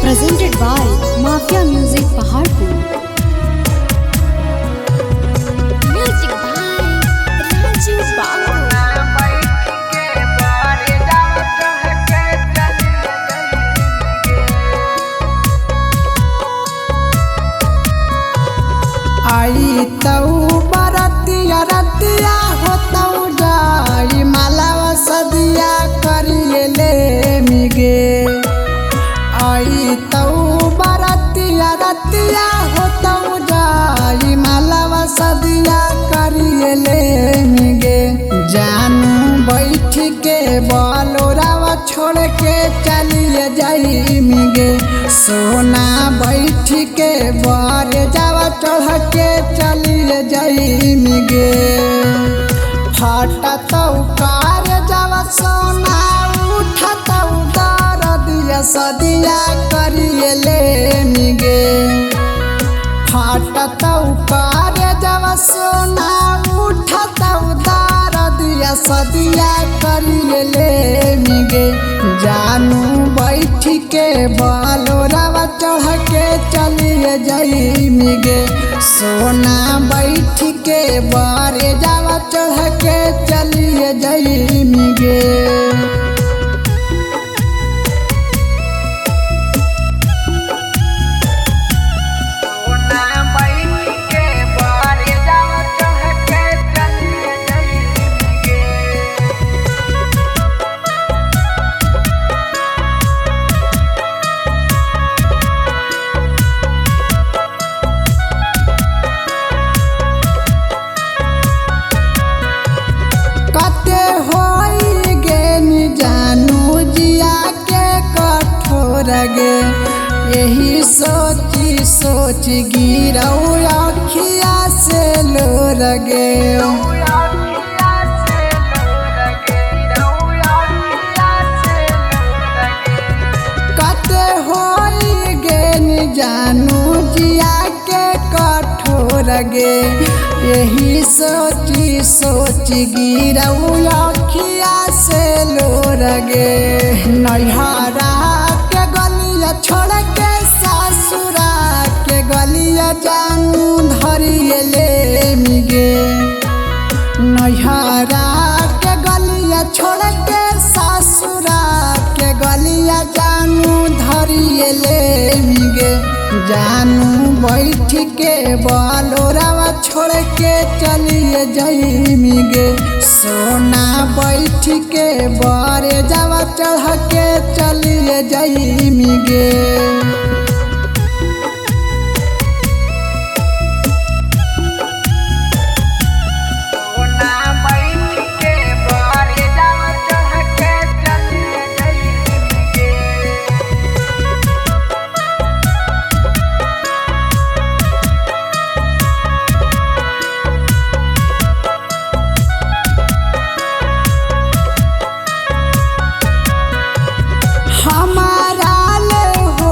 Presented by Mafia Music Paharpur. Music by Raju Babu. आई तऊ बरतिया रतिया होतऊ जाई मालावा सदिया करिए ले मिगे। आई तऊ बरतिया रतिया होतऊ जाई मालावा सदिया करिए ले मिगे। जानू बैठ के बलोरावा छोड़ के चलिए जाई मिगे। सोना बैठ के बर जावा चढ़ के चलिए जाई मिगे। फटतऊ कार जावा सोना उठतऊ दरदिया सदिया करिए ले मिगे। फटतऊ कार जावा सोना उठतऊ दरदिया सदिया करिए ले मिगे। जानू बैठ के बलोरावा चढ़ के चलिए जाई मिगे। सोना बैठ के बारे जावा चढ़ के चलिए जाई मिगे। कते होई गे नी जानू जिया के कठोर गे। यही सोची सोच गिरऊ अखिया से लोर गे। कते होई गे नी जानू जिया के कठोर गे। यही सोची सोच गिरऊ अखिया से लोर गे। नैहरा के गलिया छोड़ के ससुरा के गलिया जानू धरिए ले मिगे। नैहरा के गलिया छोड़ के ससुरा के गलिया जानू धरिए ले मिगे। जानू बैठ के बलोरावा छोड़ के चलिए जाई मिगे। सोना बैठ के बारे जावा चढ़ के चलिए जाई मिगे। हमारा ले हो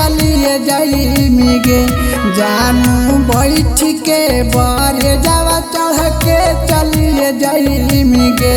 चलिए जाइमिगे जानू बैठ के बड़े जावा चढ़ के चलिए जाइमिगे।